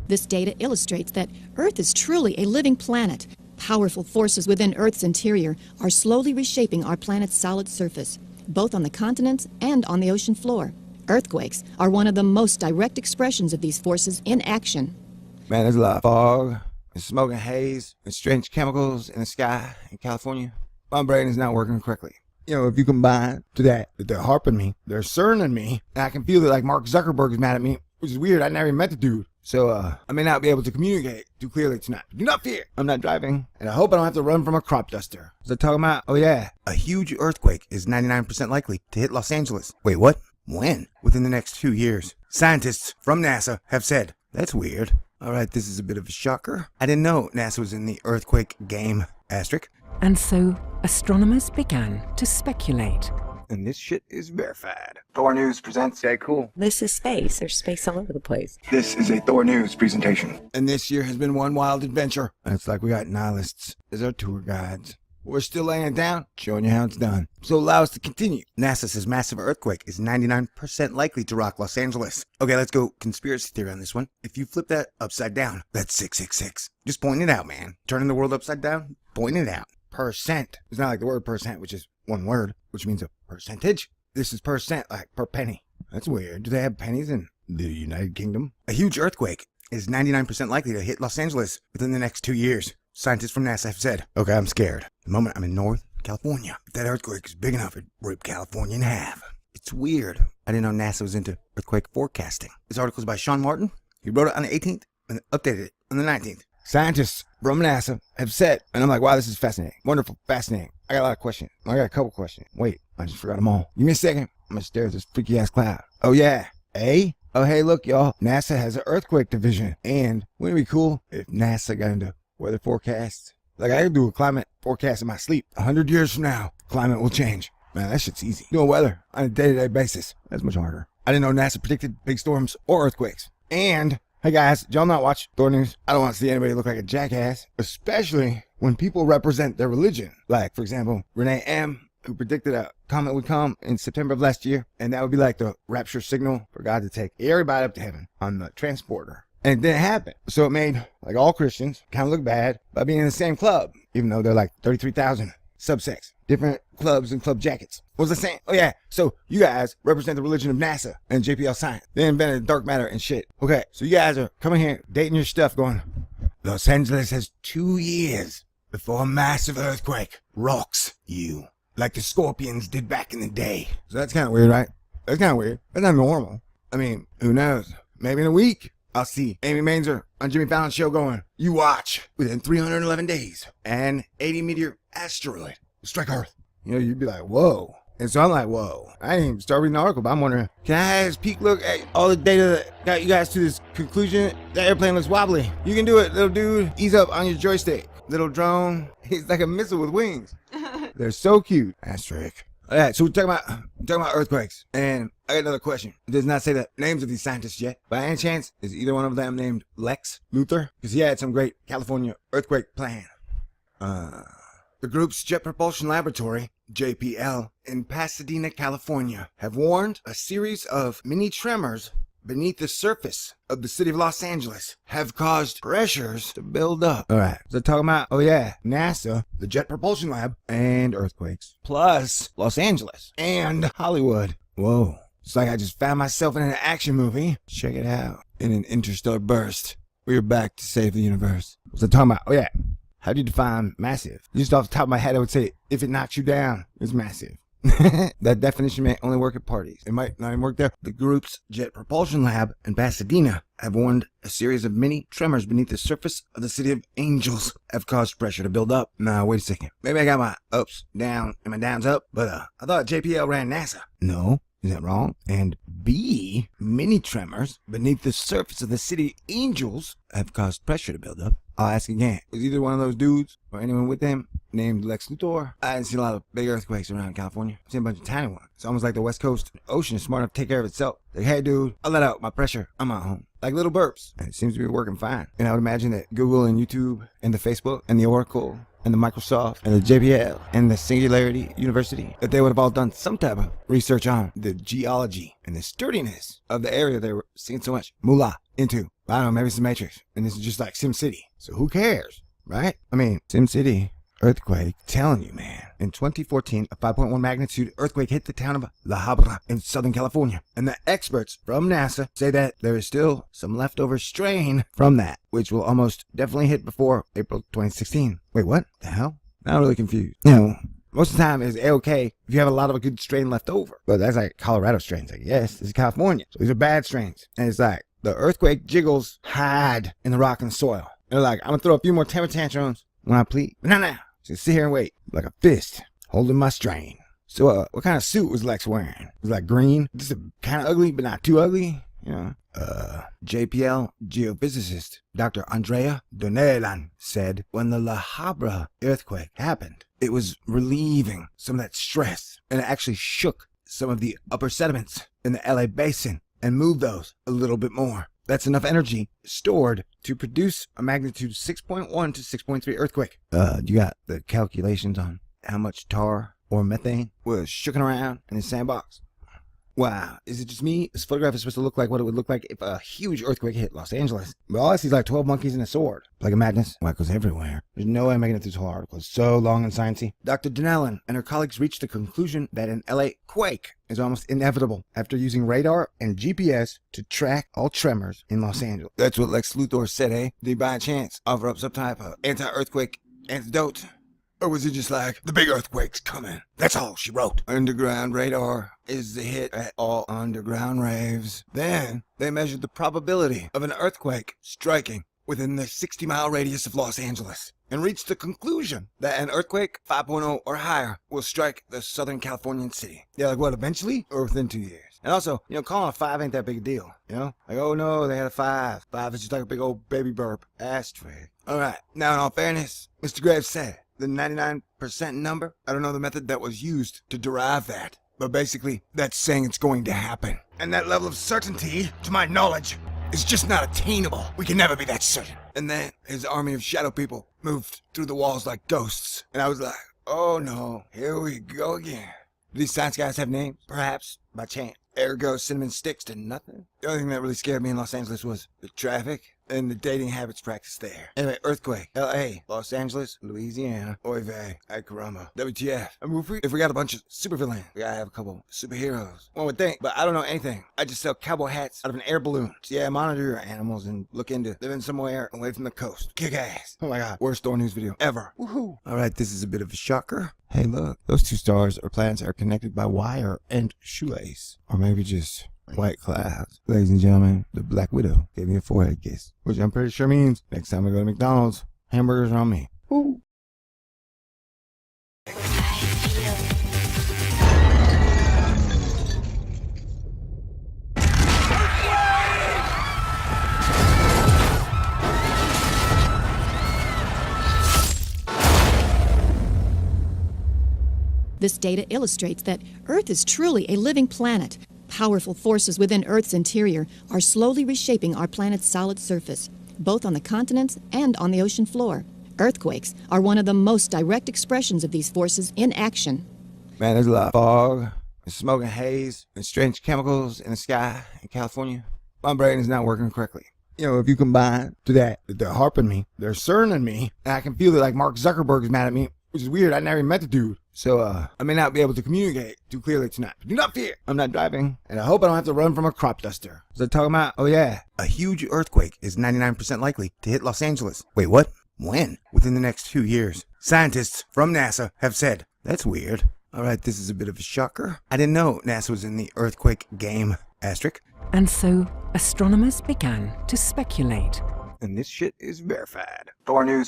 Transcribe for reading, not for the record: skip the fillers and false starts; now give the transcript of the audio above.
This data illustrates that Earth is truly a living planet. Powerful forces within Earth's interior are slowly reshaping our planet's solid surface, both on the continents and on the ocean floor. Earthquakes are one of the most direct expressions of these forces in action. Man, there's a lot of fog and smoke and haze and strange chemicals in the sky in California. My brain is not working correctly. You know, if you combine to that they're harping me, they're cerning me, and I can feel that like Mark Zuckerberg is mad at me, which is weird. I never even met the dude. So, I may not be able to communicate too clearly tonight. Do not fear. I'm not driving, and I hope I don't have to run from a crop duster. Was I talking about? Oh yeah, a huge earthquake is 99% likely to hit Los Angeles. Wait, what? When? Within the next 2 years. Scientists from NASA have said. That's weird. All right, this is a bit of a shocker. I didn't know NASA was in the earthquake game. Asterisk. And so, astronomers began to speculate. And this shit is verified. Thor News presents. Okay, cool. This is space. There's space all over the place. This is a Thor News presentation. And this year has been one wild adventure. And it's like we got nihilists as our tour guides. We're still laying it down, showing you how it's done. So allow us to continue. NASA says massive earthquake is 99% likely to rock Los Angeles. Okay, let's go conspiracy theory on this one. If you flip that upside down, that's 666. Just point it out, man. Turning the world upside down, point it out. Percent. It's not like the word percent, which is one word, which means a percentage. This is percent, like per penny. That's weird. Do they have pennies in the United Kingdom? A huge earthquake is 99% likely to hit Los Angeles within the next 2 years. Scientists from NASA have said. Okay, I'm scared. The moment I'm in North California, if that earthquake is big enough, it'd rip California in half. It's weird. I didn't know NASA was into earthquake forecasting. This article is by Sean Martin. He wrote it on the 18th and updated it on the 19th. Scientists from NASA have said, and I'm like, wow, this is fascinating. Wonderful, fascinating. I got a lot of questions. I got a couple questions. Wait, I just forgot them all. Give me a second. I'm gonna stare at this freaky ass cloud. Oh yeah. Eh? Oh hey, look y'all. NASA has an earthquake division. And wouldn't it be cool if NASA got into weather forecasts? Like I could do a climate forecast in my sleep. 100 years from now, climate will change. Man, that shit's easy. Doing weather on a day-to-day basis. That's much harder. I didn't know NASA predicted big storms or earthquakes. And hey guys, did y'all not watch Thor News? I don't want to see anybody look like a jackass, especially when people represent their religion. Like, for example, Renee M., who predicted a comet would come in September of last year, and that would be like the rapture signal for God to take everybody up to heaven on the transporter. And it didn't happen. So it made, like all Christians, kind of look bad by being in the same club, even though they're like 33,000 subsects. Different clubs and club jackets. What was I saying? Oh yeah, so you guys represent the religion of NASA and JPL science. They invented dark matter and shit. Okay, so you guys are coming here, dating your stuff, going, Los Angeles has 2 years before a massive earthquake rocks you, like the Scorpions did back in the day. So that's kind of weird, right? That's kind of weird. That's not normal. I mean, who knows? Maybe in a week, I'll see Amy Mainzer on Jimmy Fallon's show going, you watch, within 311 days, an 80 meteor asteroid will strike Earth. You know, you'd be like, whoa. And so I'm like, whoa. I didn't even start reading the article, but I'm wondering, can I have this peek look at all the data that got you guys to this conclusion? That airplane looks wobbly. You can do it, little dude. Ease up on your joystick. Little drone. It's like a missile with wings. They're so cute. Asterisk. All right, so we're talking about earthquakes. And I got another question. It does not say the names of these scientists yet. By any chance, is either one of them named Lex Luthor? Because he had some great California earthquake plan. The group's Jet Propulsion Laboratory, JPL, in Pasadena, California, have warned a series of mini-tremors beneath the surface of the city of Los Angeles have caused pressures to build up. All right, so talking about, oh yeah, NASA, the Jet Propulsion Lab, and earthquakes, plus Los Angeles and Hollywood. Whoa, it's like I just found myself in an action movie. Check it out. In an interstellar burst, we are back to save the universe. So talking about, oh yeah, how do you define massive? Just off the top of my head, I would say if it knocks you down, it's massive. That definition may only work at parties. It might not even work there. The group's Jet Propulsion Lab in Pasadena have warned a series of mini-tremors beneath the surface of the city of Angels have caused pressure to build up. Nah, wait a second. Maybe I got my ups down and my downs up, but I thought JPL ran NASA. No, is that wrong? And B, mini-tremors beneath the surface of the city Angels have caused pressure to build up. I'll ask again. Was either one of those dudes or anyone with them named Lex Luthor? I didn't see a lot of big earthquakes around California. I've seen a bunch of tiny ones. It's almost like the West Coast ocean is smart enough to take care of itself. Like, hey dude, I let out my pressure. I'm at home. Like little burps. And it seems to be working fine. And I would imagine that Google and YouTube and the Facebook and the Oracle and the Microsoft and the JPL and the Singularity University, that they would have all done some type of research on the geology and the sturdiness of the area they were seeing so much moolah into. I don't know, maybe it's the Matrix. And this is just like Sim City. So who cares, right? I mean, Sim City earthquake, telling you, man. In 2014, a 5.1 magnitude earthquake hit the town of La Habra in Southern California. And the experts from NASA say that there is still some leftover strain from that, which will almost definitely hit before April 2016. Wait, what the hell? Now I'm really confused. You know, most of the time it's A-okay if you have a lot of a good strain left over. But that's like Colorado strains, I guess. This is California. So these are bad strains. And it's like the earthquake jiggles hide in the rock and soil. They're like, I'm going to throw a few more temper tantrums when I plead. But not now. Just sit here and wait, like a fist, holding my strain. So, what kind of suit was Lex wearing? It was like green, just kind of ugly, but not too ugly, you know. JPL geophysicist Dr. Andrea Donelan said when the La Habra earthquake happened, it was relieving some of that stress, and it actually shook some of the upper sediments in the LA basin and moved those a little bit more. That's enough energy stored to produce a magnitude 6.1 to 6.3 earthquake. You got the calculations on how much tar or methane was shooking around in the sandbox? Wow, is it just me? This photograph is supposed to look like what it would look like if a huge earthquake hit Los Angeles. But all I see is like 12 monkeys and a sword. Like a madness. Well, it goes everywhere. There's no way I'm making it through this whole article. It's so long and sciencey. Dr. Donnellan and her colleagues reached the conclusion that an LA quake is almost inevitable after using radar and GPS to track all tremors in Los Angeles. That's what Lex Luthor said, eh? Did he by chance offer up some type of anti-earthquake antidote? Or was it just like, the big earthquake's coming? That's all she wrote. Underground radar is the hit at all underground raves. Then they measured the probability of an earthquake striking within the 60-mile radius of Los Angeles and reached the conclusion that an earthquake 5.0 or higher will strike the Southern Californian city. Yeah, like what, eventually? Or within 2 years? And also, you know, calling a 5 ain't that big a deal, you know? Like, oh no, they had a 5. 5 is just like a big old baby burp. Asterisk. Alright, now in all fairness, Mr. Graves said, the 99% number, I don't know the method that was used to derive that, but basically, that's saying it's going to happen. And that level of certainty, to my knowledge, is just not attainable. We can never be that certain. And then his army of shadow people moved through the walls like ghosts. And I was like, oh no, here we go again. Do these science guys have names? Perhaps, by chance. Ergo, cinnamon sticks to nothing. The only thing that really scared me in Los Angeles was the traffic and the dating habits practiced there. Anyway, earthquake, LA, Los Angeles, Louisiana, oy vey, ay caramba, WTF. I mean, if we got a bunch of supervillains, we gotta have a couple superheroes. One would think, but I don't know anything. I just sell cowboy hats out of an air balloon. So yeah, monitor your animals and look into living somewhere away from the coast. Kick ass. Oh my god, worst Thor news video ever. Woohoo. Alright, this is a bit of a shocker. Hey look, those two stars or planets are connected by wire and shoelace. Or maybe just white clouds. Ladies and gentlemen, the Black Widow gave me a forehead kiss, which I'm pretty sure means next time I go to McDonald's, hamburgers are on me. Ooh. This data illustrates that Earth is truly a living planet. Powerful forces within Earth's interior are slowly reshaping our planet's solid surface, both on the continents and on the ocean floor. Earthquakes are one of the most direct expressions of these forces in action. Man, there's a lot of fog, and smoke and haze, and strange chemicals in the sky in California. My brain is not working correctly. You know, if you combine to that they're harping me, they're cerning me, and I can feel it like Mark Zuckerberg is mad at me, which is weird. I never even met the dude. So, I may not be able to communicate too clearly tonight. But do not fear. I'm not driving. And I hope I don't have to run from a crop duster. Was I talking about? Oh yeah. A huge earthquake is 99% likely to hit Los Angeles. Wait, what? When? Within the next 2 years. Scientists from NASA have said. That's weird. Alright, this is a bit of a shocker. I didn't know NASA was in the earthquake game. Asterisk. And so, astronomers began to speculate. And this shit is verified. Thor News.